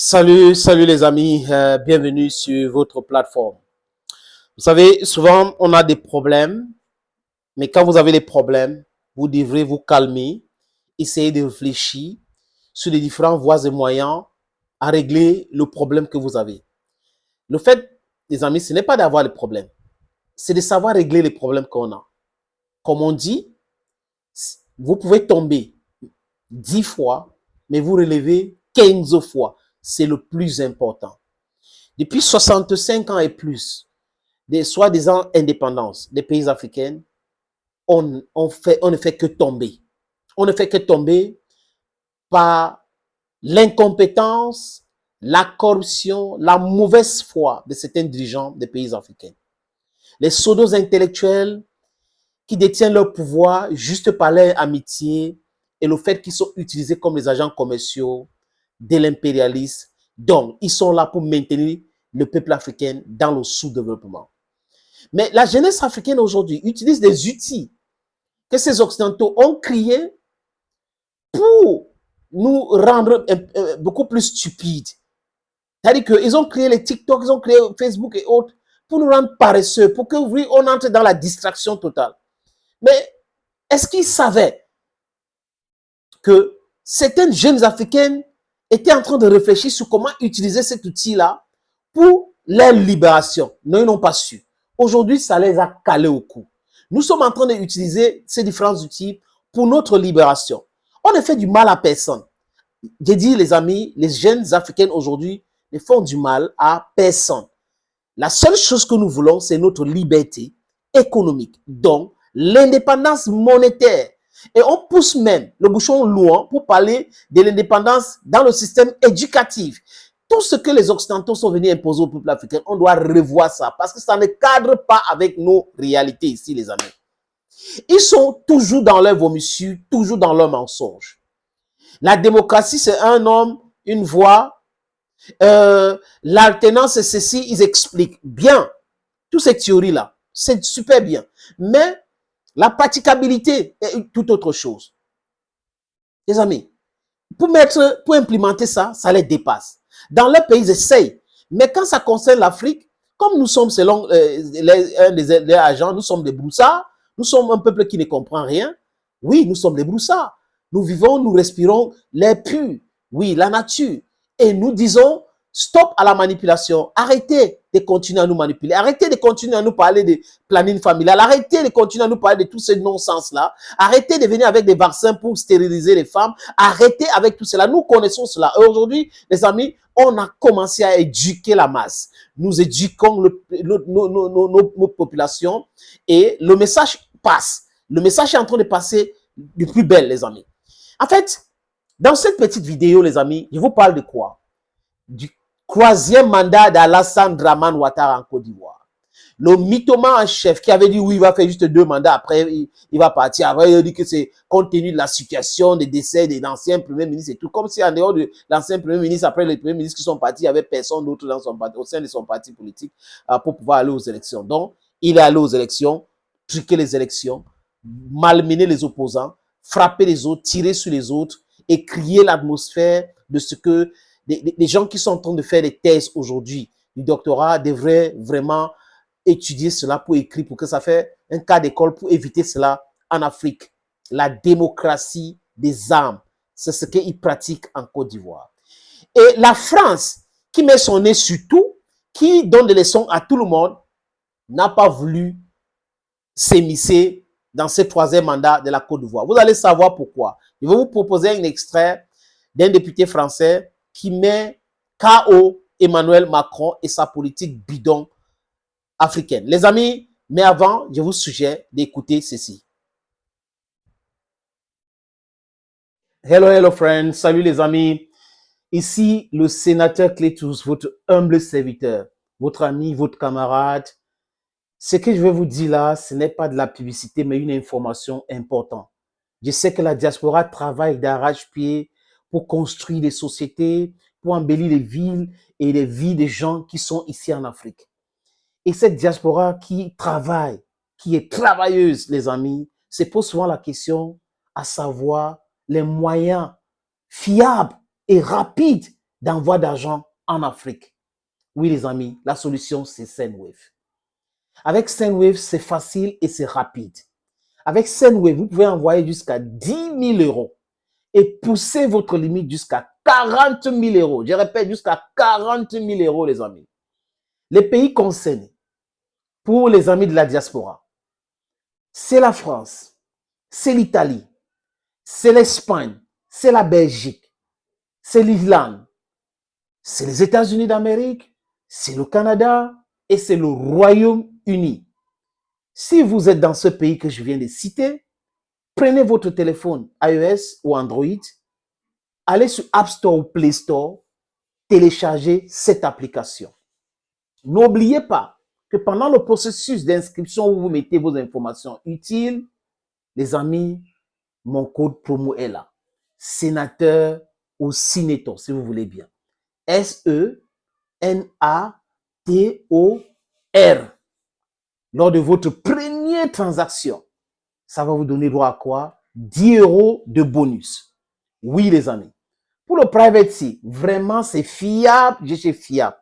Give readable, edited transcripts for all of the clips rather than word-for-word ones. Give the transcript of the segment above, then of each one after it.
Salut les amis, bienvenue sur votre plateforme. Vous savez, souvent on a des problèmes, mais quand vous avez des problèmes, vous devrez vous calmer, essayer de réfléchir sur les différentes voies et moyens à régler le problème que vous avez. Le fait, les amis, ce n'est pas d'avoir les problèmes, c'est de savoir régler les problèmes qu'on a. Comme on dit, vous pouvez tomber 10 fois, mais vous relevez 15 fois. C'est le plus important. Depuis 65 ans et plus, des soi-disant indépendances des pays africains, on ne fait que tomber. On ne fait que tomber par l'incompétence, la corruption, la mauvaise foi de certains dirigeants des pays africains. Les pseudos intellectuels qui détiennent leur pouvoir juste par leur amitié et le fait qu'ils sont utilisés comme les agents commerciaux de l'impérialisme. Donc, ils sont là pour maintenir le peuple africain dans le sous-développement. Mais la jeunesse africaine aujourd'hui utilise des outils que ces Occidentaux ont créés pour nous rendre beaucoup plus stupides. C'est-à-dire qu'ils ont créé les TikTok, ils ont créé Facebook et autres pour nous rendre paresseux, pour que oui, on entre dans la distraction totale. Mais est-ce qu'ils savaient que certaines jeunes africaines étaient en train de réfléchir sur comment utiliser cet outil-là pour leur libération? Non, ils n'ont pas su. Aujourd'hui, ça les a calés au cou. Nous sommes en train d'utiliser ces différents outils pour notre libération. On ne fait du mal à personne. J'ai dit, les amis, les jeunes africaines aujourd'hui ne font du mal à personne. La seule chose que nous voulons, c'est notre liberté économique. Donc, l'indépendance monétaire. Et on pousse même le bouchon loin pour parler de l'indépendance dans le système éducatif. Tout ce que les Occidentaux sont venus imposer au peuple africain, on doit revoir ça parce que ça ne cadre pas avec nos réalités ici, les amis. Ils sont toujours dans leur vomissure, toujours dans leur mensonge. La démocratie, c'est un homme, une voix. L'alternance, c'est ceci, ils expliquent bien toutes ces théories-là. C'est super bien. Mais la praticabilité est tout autre chose. Les amis, pour implémenter ça, ça les dépasse. Dans leur pays, ils essayent. Mais quand ça concerne l'Afrique, comme nous sommes, selon un des agents, nous sommes des broussards, nous sommes un peuple qui ne comprend rien. Oui, nous sommes des broussards. Nous vivons, nous respirons l'air pur. Oui, la nature. Et nous disons, stop à la manipulation. Arrêtez de continuer à nous manipuler. Arrêtez de continuer à nous parler de planning familial. Arrêtez de continuer à nous parler de tous ces non-sens-là. Arrêtez de venir avec des vaccins pour stériliser les femmes. Arrêtez avec tout cela. Nous connaissons cela. Et aujourd'hui, les amis, on a commencé à éduquer la masse. Nous éduquons nos populations et le message passe. Le message est en train de passer du plus belle, les amis. En fait, dans cette petite vidéo, les amis, je vous parle de quoi? Du troisième mandat d'Alassane Dramane Ouattara en Côte d'Ivoire. Le mythomane en chef qui avait dit oui, il va faire juste 2 mandats, après il va partir. Après, il a dit que c'est compte tenu de la situation des décès des anciens premiers ministres et tout. Comme si en dehors de l'ancien premier ministre, après les premiers ministres qui sont partis, il n'y avait personne d'autre dans son parti, au sein de son parti politique pour pouvoir aller aux élections. Donc, il est allé aux élections, truquer les élections, malmener les opposants, frapper les autres, tirer sur les autres et créer l'atmosphère de ce que les gens qui sont en train de faire des thèses aujourd'hui, du doctorat, devraient vraiment étudier cela pour écrire, pour que ça fait un cas d'école pour éviter cela en Afrique. La démocratie des armes, c'est ce qu'ils pratiquent en Côte d'Ivoire. Et la France, qui met son nez sur tout, qui donne des leçons à tout le monde, n'a pas voulu s'émisser dans ce troisième mandat de la Côte d'Ivoire. Vous allez savoir pourquoi. Je vais vous proposer un extrait d'un député français qui met KO Emmanuel Macron et sa politique bidon africaine. Les amis, mais avant, je vous suggère d'écouter ceci. Hello friends, salut les amis. Ici, le sénateur Clétous, votre humble serviteur, votre ami, votre camarade. Ce que je vais vous dire là, ce n'est pas de la publicité, mais une information importante. Je sais que la diaspora travaille d'arrache-pied pour construire des sociétés, pour embellir les villes et les vies des gens qui sont ici en Afrique. Et cette diaspora qui travaille, qui est travailleuse, les amis, se pose souvent la question à savoir les moyens fiables et rapides d'envoi d'argent en Afrique. Oui, les amis, la solution, c'est Sendwave. Avec Sendwave, c'est facile et c'est rapide. Avec Sendwave, vous pouvez envoyer jusqu'à 10 000 euros et pousser votre limite jusqu'à 40 000 euros. Je répète, jusqu'à 40 000 euros, les amis. Les pays concernés, pour les amis de la diaspora, c'est la France, c'est l'Italie, c'est l'Espagne, c'est la Belgique, c'est l'Irlande, c'est les États-Unis d'Amérique, c'est le Canada et c'est le Royaume-Uni. Si vous êtes dans ce pays que je viens de citer, prenez votre téléphone iOS ou Android, allez sur App Store ou Play Store, téléchargez cette application. N'oubliez pas que pendant le processus d'inscription où vous mettez vos informations utiles, les amis, mon code promo est là. Sénateur ou Sinétor, si vous voulez bien. S-E-N-A-T-O-R. Lors de votre première transaction, ça va vous donner droit à quoi? 10 euros de bonus. Oui, les amis. Pour le private key, vraiment, c'est fiable. J'ai fiable.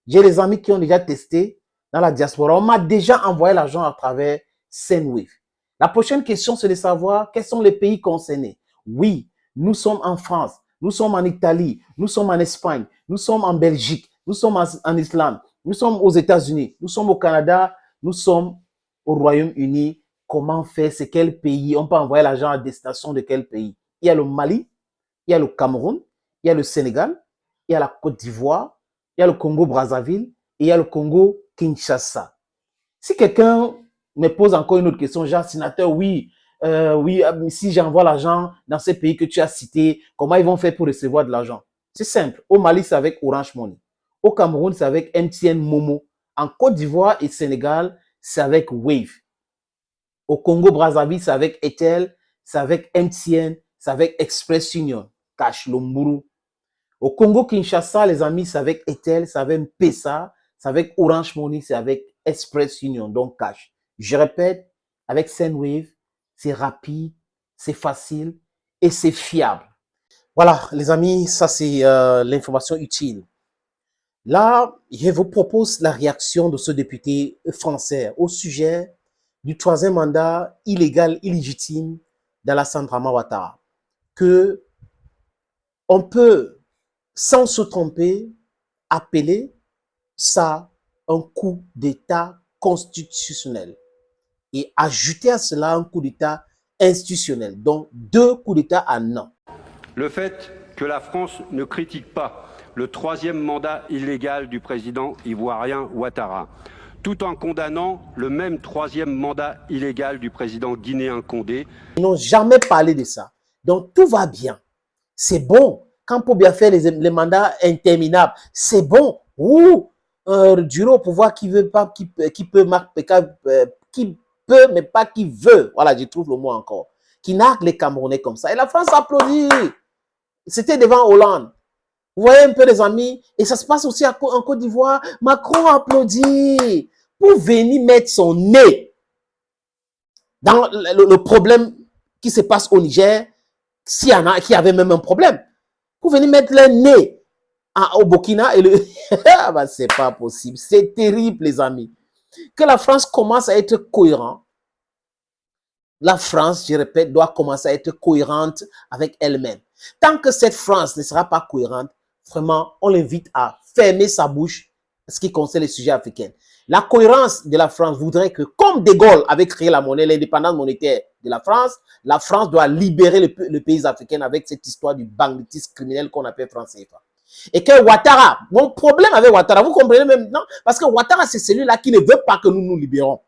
J'ai des amis qui ont déjà testé dans la diaspora. On m'a déjà envoyé l'argent à travers Sendwave. La prochaine question, c'est de savoir quels sont les pays concernés. Oui, nous sommes en France, nous sommes en Italie, nous sommes en Espagne, nous sommes en Belgique, nous sommes en Islande, nous sommes aux États-Unis, nous sommes au Canada, nous sommes au Royaume-Uni. Comment faire? C'est quel pays? On peut envoyer l'argent à destination de quel pays? Il y a le Mali, il y a le Cameroun, il y a le Sénégal, il y a la Côte d'Ivoire, il y a le Congo-Brazzaville et il y a le Congo-Kinshasa. Si quelqu'un me pose encore une autre question, genre, sénateur, oui, si j'envoie l'argent dans ces pays que tu as cités, comment ils vont faire pour recevoir de l'argent? C'est simple. Au Mali, c'est avec Orange Money. Au Cameroun, c'est avec MTN Momo. En Côte d'Ivoire et Sénégal, c'est avec Wave. Au Congo-Brazzaville, c'est avec Etel, c'est avec MTN, c'est avec Express Union, Cash Lomburu. Au Congo-Kinshasa, les amis, c'est avec Etel, c'est avec M-Pesa, c'est avec Orange Money, c'est avec Express Union, donc Cash. Je répète, avec Sendwave, c'est rapide, c'est facile et c'est fiable. Voilà, les amis, ça c'est l'information utile. Là, je vous propose la réaction de ce député français au sujet du troisième mandat illégal, illégitime d'Alassane Dramane Ouattara. Que on peut, sans se tromper, appeler ça un coup d'État constitutionnel et ajouter à cela un coup d'État institutionnel. Donc, 2 coups d'État en un. Le fait que la France ne critique pas le troisième mandat illégal du président ivoirien Ouattara, tout en condamnant le même troisième mandat illégal du président guinéen Condé. Ils n'ont jamais parlé de ça. Donc, tout va bien. C'est bon. Quand pour bien faire les mandats interminables, c'est bon. Ou durer au pouvoir qui veut pas, qui peut, mais pas qui veut. Voilà, je trouve le mot encore. Qui nargue les Camerounais comme ça. Et la France applaudit. C'était devant Hollande. Vous voyez un peu les amis. Et ça se passe aussi en Côte d'Ivoire. Macron applaudit pour venir mettre son nez dans le problème qui se passe au Niger. S'il y en a qui avaient même un problème. Pour venir mettre le nez au Burkina et le... bah, c'est pas possible. C'est terrible, les amis. Que la France commence à être cohérente. La France, je répète, doit commencer à être cohérente avec elle-même. Tant que cette France ne sera pas cohérente, vraiment, on l'invite à fermer sa bouche en ce qui concerne les sujets africains. La cohérence de la France voudrait que, comme De Gaulle avait créé la monnaie, l'indépendance monétaire de la France doit libérer le pays africain avec cette histoire du banditisme criminel qu'on appelle franc CFA. Et que Ouattara, mon problème avec Ouattara, vous comprenez même, non? Parce que Ouattara, c'est celui-là qui ne veut pas que nous nous libérons.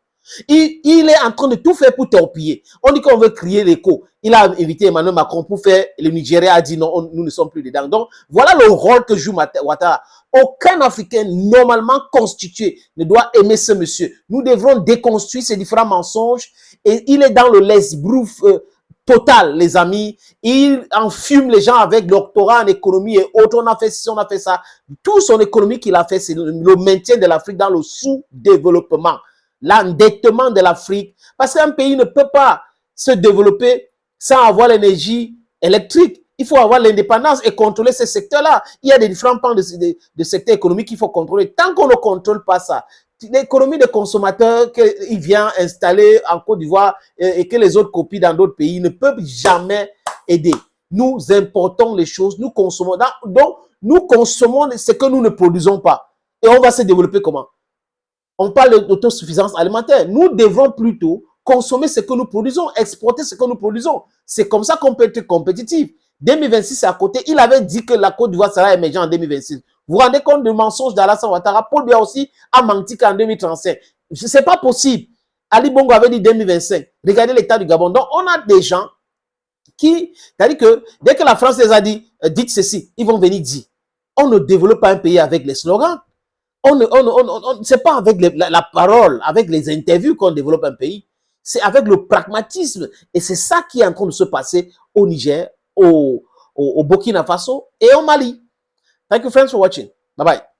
Il est en train de tout faire pour torpiller. On dit qu'on veut crier l'écho. Il a invité Emmanuel Macron pour faire. Le Nigeria a dit non, nous ne sommes plus dedans. Donc, voilà le rôle que joue Ouattara. Aucun Africain normalement constitué ne doit aimer ce monsieur. Nous devrons déconstruire ces différents mensonges. Et il est dans le laisse-brouf total, les amis. Il enfume les gens avec doctorat en économie et autres. On a fait ci, on a fait ça. Tout son économie qu'il a fait, c'est le maintien de l'Afrique dans le sous-développement. L'endettement de l'Afrique. Parce qu'un pays ne peut pas se développer sans avoir l'énergie électrique. Il faut avoir l'indépendance et contrôler ces secteurs-là. Il y a des différents pans de secteurs économiques qu'il faut contrôler. Tant qu'on ne contrôle pas ça, l'économie des consommateurs qu'il vient installer en Côte d'Ivoire et que les autres copient dans d'autres pays ne peuvent jamais aider. Nous importons les choses, nous consommons. Donc, nous consommons ce que nous ne produisons pas. Et on va se développer comment? On parle d'autosuffisance alimentaire. Nous devons plutôt consommer ce que nous produisons, exporter ce que nous produisons. C'est comme ça qu'on peut être compétitif. 2026, c'est à côté. Il avait dit que la Côte d'Ivoire sera émergente en 2026. Vous vous rendez compte du mensonge d'Alassane Ouattara? Paul Biya aussi a menti qu'en 2035. Ce n'est pas possible. Ali Bongo avait dit 2025. Regardez l'état du Gabon. Donc, on a des gens qui, c'est-à-dire que dès que la France les a dit, dites ceci, ils vont venir dire. On ne développe pas un pays avec les slogans. C'est pas avec la parole, avec les interviews qu'on développe un pays. C'est avec le pragmatisme. Et c'est ça qui est en train de se passer au Niger, au Burkina Faso et au Mali. Thank you friends for watching. Bye bye.